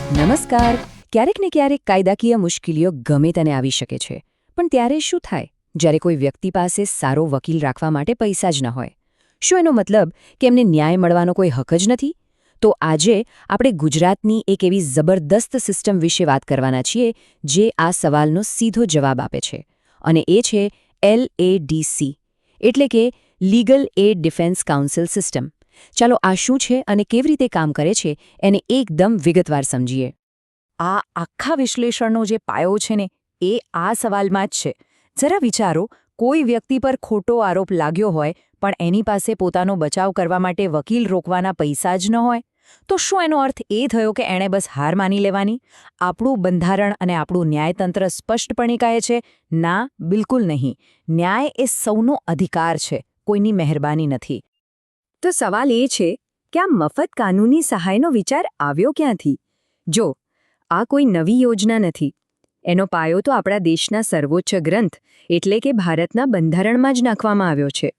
નમસ્કાર. ક્યારેક ને ક્યારેક કાયદાકીય મુશ્કેલીઓ ગમે તેને આવી શકે છે, પણ ત્યારે શું થાય જ્યારે કોઈ વ્યક્તિ પાસે સારો વકીલ રાખવા માટે પૈસા જ ન હોય? શું એનો મતલબ કે એમને ન્યાય મળવાનો કોઈ હક જ નથી? તો આજે આપણે ગુજરાતની એક એવી જબરદસ્ત સિસ્ટમ વિશે વાત કરવાના છીએ જે આ સવાલનો સીધો જવાબ આપે છે, અને એ છે LADC, એટલે કે legal add defence council system. ચાલો આ શું છે અને કેવી રીતે કામ કરે છે એને એકદમ વિગતવાર સમજીએ. આ આખા વિશ્લેષણનો જે પાયો છે ને એ આ સવાલમાં જ છે. જરા વિચારો, કોઈ વ્યક્તિ પર ખોટો આરોપ લાગ્યો હોય પણ એની પાસે પોતાનો બચાવ કરવા માટે વકીલ રોકવાના પૈસા જ ન હોય, તો શું એનો અર્થ એ થયો કે એણે બસ હાર માની લેવાની? આપણું બંધારણ અને આપણું ન્યાયતંત્ર સ્પષ્ટપણે કહે છે, ના, બિલકુલ નહીં. ન્યાય એ સૌનો અધિકાર છે, કોઈની મહેરબાની નથી. તો સવાલ એ છે કે આ મફત કાનૂની સહાયનો વિચાર આવ્યો ક્યાંથી? જો, આ કોઈ નવી યોજના નથી. એનો પાયો તો આપણા દેશના સર્વોચ્ચ ગ્રંથ એટલે કે ભારતના બંધારણમાં જ નાખવામાં આવ્યો છે.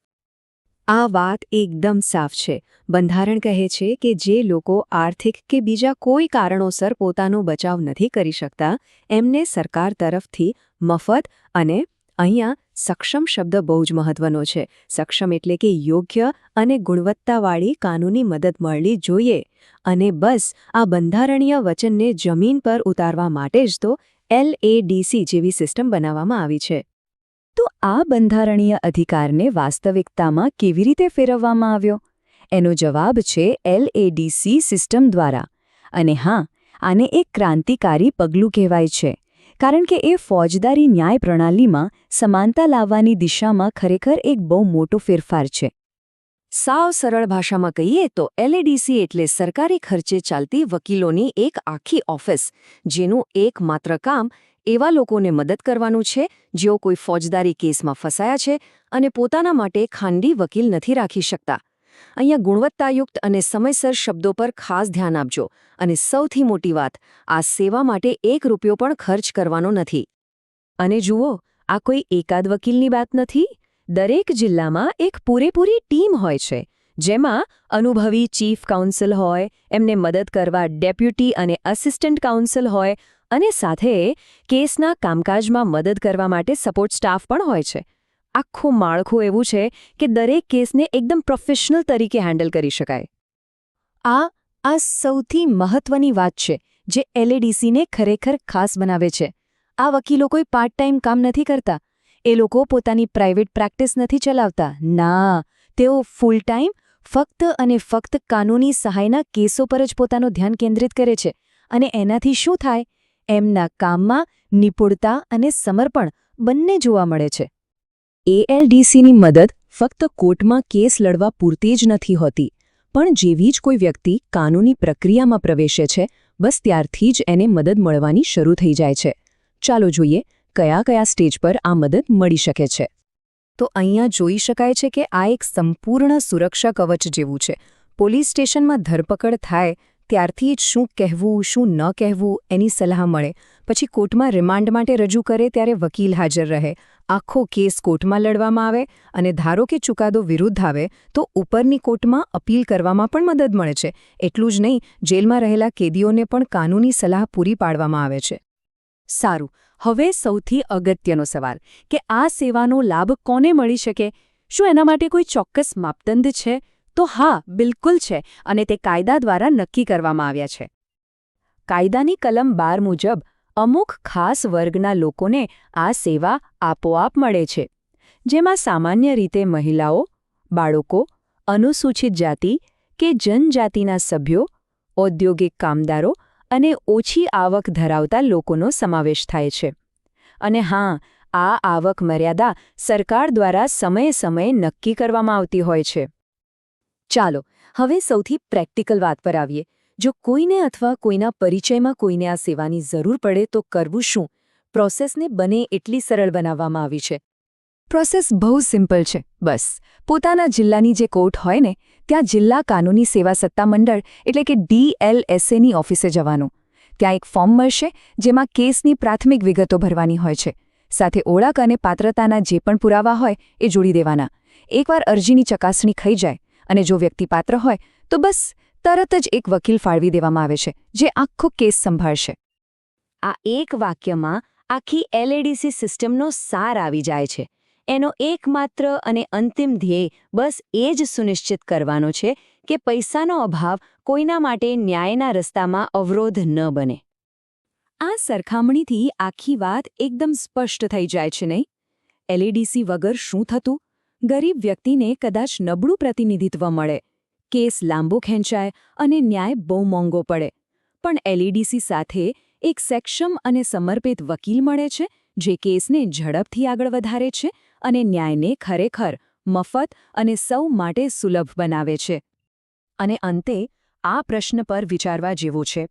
આ વાત એકદમ સાફ છે. બંધારણ કહે છે કે જે લોકો આર્થિક કે બીજા કોઈ કારણોસર પોતાનો બચાવ નથી કરી શકતા એમને સરકાર તરફથી મફત અને અહીંયા સક્ષમ શબ્દ બહુ જ મહત્વનો છે. સક્ષમ એટલે કે યોગ્ય અને ગુણવત્તાવાળી કાનૂની મદદ મળવી જોઈએ. અને બસ આ બંધારણીય વચનને જમીન પર ઉતારવા માટે જ તો LADC જેવી સિસ્ટમ બનાવવામાં આવી છે. તો આ બંધારણીય અધિકારને વાસ્તવિકતામાં કેવી રીતે ફેરવવામાં આવ્યો? એનો જવાબ છે LADC સિસ્ટમ દ્વારા. અને હા, આને એક ક્રાંતિકારી પગલું કહેવાય છે, કારણ કે એ ફોજદારી ન્યાય પ્રણાલીમાં સમાનતા લાવવાની દિશામાં ખરેખર એક બહુ મોટો ફેરફાર છે. સાવ સરળ ભાષામાં કહીએ તો LADC એટલે સરકારી ખર્ચે ચાલતી વકીલોની એક આખી ઓફિસ, જેનું એકમાત્ર કામ એવા લોકોને મદદ કરવાનું છે જેઓ કોઈ ફોજદારી કેસમાં ફસાયા છે અને પોતાના માટે ખાનગી વકીલ નથી રાખી શકતા. અહીંયા ગુણવત્તાયુક્ત અને સમયસર શબ્દો પર ખાસ ધ્યાન આપજો. અને સૌથી મોટી વાત, આ સેવા માટે ₹1 પણ ખર્ચ કરવાનો નથી. અને જુઓ, આ કોઈ એકાદ વકીલની વાત નથી. દરેક જિલ્લામાં એક પૂરેપૂરી ટીમ હોય છે, જેમાં અનુભવી ચીફ કાઉન્સિલ હોય, એમને મદદ કરવા ડેપ્યુટી અને અસિસ્ટન્ટ કાઉન્સિલ હોય, અને સાથે કેસના કામકાજમાં મદદ કરવા માટે સપોર્ટ સ્ટાફ પણ હોય છે. આખું માળખું એવું છે કે દરેક કેસને એકદમ પ્રોફેશનલ તરીકે હેન્ડલ કરી શકાય. આ સૌથી મહત્વની વાત છે જે LADCને ખરેખર ખાસ બનાવે છે. આ વકીલો કોઈ પાર્ટ ટાઈમ કામ નથી કરતા. એ લોકો પોતાની પ્રાઇવેટ પ્રેક્ટિસ નથી ચલાવતા. ના, તેઓ ફૂલ ટાઈમ ફક્ત અને ફક્ત કાનૂની સહાયના કેસો પર જ પોતાનું ધ્યાન કેન્દ્રિત કરે છે. અને એનાથી શું થાય? એમના કામમાં નિપુણતા અને સમર્પણ બંને જોવા મળે છે. LADCની મદદ ફક્ત કોર્ટમાં કેસ લડવા પૂરતી જ નથી હોતી, પણ જેવી જ કોઈ વ્યક્તિ કાનૂની પ્રક્રિયામાં પ્રવેશે છે, બસ ત્યારથી જ એને મદદ મળવાની શરૂ થઈ જાય છે. ચાલો જોઈએ કયા કયા સ્ટેજ પર આ મદદ મળી શકે છે. તો અહીંયા જોઈ શકાય છે કે આ એક સંપૂર્ણ સુરક્ષા કવચ જેવું છે. પોલીસ સ્ટેશનમાં ધરપકડ થાય ત્યારથી જ શું કહેવું શું ન કહેવું એની સલાહ મળે. પછી કોર્ટમાં રિમાન્ડ માટે રજૂ કરે ત્યારે વકીલ હાજર રહે. આખો કેસ કોર્ટમાં લડવામાં આવે અને ધારો કે ચુકાદો વિરુદ્ધ આવે તો ઉપરની કોર્ટમાં અપીલ કરવામાં પણ મદદ મળે છે. એટલું જ નહીં, જેલમાં રહેલા કેદીઓને પણ કાનૂની સલાહ પૂરી પાડવામાં આવે છે. સારું, હવે સૌથી અગત્યનો સવાલ કે આ સેવાનો લાભ કોને મળી શકે? શું એના માટે કોઈ ચોક્કસ માપદંડ છે? તો હા, બિલકુલ છે, અને તે કાયદા દ્વારા નક્કી કરવામાં આવ્યા છે. કાયદાની કલમ 12 મુજબ અમુક ખાસ વર્ગના લોકોને આ સેવા આપોઆપ મળે છે, જેમાં સામાન્ય રીતે મહિલાઓ, બાળકો, અનુસૂચિત જાતિ કે જનજાતિના સભ્યો, ઔદ્યોગિક કામદારો અને ઓછી આવક ધરાવતા લોકોનો સમાવેશ થાય છે. અને હા, આ આવક મર્યાદા સરકાર દ્વારા સમયે નક્કી કરવામાં આવતી હોય છે. ચાલો હવે સૌથી પ્રેક્ટિકલ વાત પર આવીએ. જો કોઈને અથવા કોઈના પરિચયમાં કોઈને આ સેવાની જરૂર પડે તો કરવું શું? પ્રોસેસને બને એટલી સરળ બનાવવામાં આવી છે. પ્રોસેસ બહુ સિમ્પલ છે. બસ પોતાના જિલ્લાની જે કોર્ટ હોય ને ત્યાં જિલ્લા કાનૂની સેવા સત્તામંડળ એટલે કે DLSAની ઓફિસે જવાનું. ત્યાં એક ફોર્મ મળશે જેમાં કેસની પ્રાથમિક વિગતો ભરવાની હોય છે. સાથે ઓળખ અને પાત્રતાના જે પણ પુરાવા હોય એ જોડી દેવાના. એકવાર અરજીની ચકાસણી થઈ જાય અને જો વ્યક્તિ પાત્ર હોય તો બસ તરત જ એક વકીલ ફાળવી દેવામાં આવે છે જે આખો કેસ સંભાળશે. આ એક વાક્યમાં આખી એલએડીસી સિસ્ટમનો સાર આવી જાય છે. એનો એકમાત્ર અને અંતિમ ધ્યેય બસ એ જ સુનિશ્ચિત કરવાનો છે કે પૈસાનો અભાવ કોઈના માટે ન્યાયના રસ્તામાં અવરોધ ન બને. આ સરખામણીથી આખી વાત એકદમ સ્પષ્ટ થઈ જાય છે નહીં? એલએડીસી વગર શું થતું? ગરીબ વ્યક્તિને કદાચ નબળું પ્રતિનિધિત્વ મળે, કેસ લાંબો ખેંચાય અને ન્યાય બહુ મોંઘો પડે. પણ એલઈડીસી સાથે એક સક્ષમ અને સમર્પિત વકીલ મળે છે જે કેસને ઝડપથી આગળ વધારે છે અને ન્યાયને ખરેખર મફત અને સૌ માટે સુલભ બનાવે છે. અને અંતે આ પ્રશ્ન પર વિચારવા જેવો છે.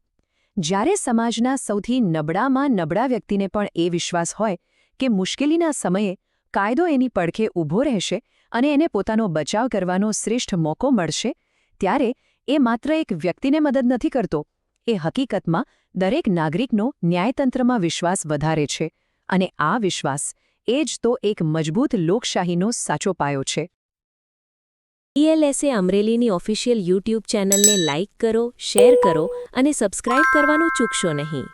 જ્યારે સમાજના સૌથી નબળામાં નબળા વ્યક્તિને પણ એ વિશ્વાસ હોય કે મુશ્કેલીના સમયે કાયદો એની પડખે ઊભો રહેશે અને એને પોતાનો બચાવ કરવાનો શ્રેષ્ઠ મોકો મળશે, ત્યારે એ માત્ર એક વ્યક્તિને મદદ નથી કરતો. એ હકીકતમાં દરેક નાગરિકનો ન્યાયતંત્રમાં વિશ્વાસ વધારે છે. અને આ વિશ્વાસ એ જ તો એક મજબૂત લોકશાહીનો સાચો પાયો છે. ટીએલએસએ અમરેલીની ઓફિશિયલ યુટ્યુબ ચેનલને લાઇક કરો, શેર કરો અને સબસ્ક્રાઇબ કરવાનું ચૂકશો નહીં.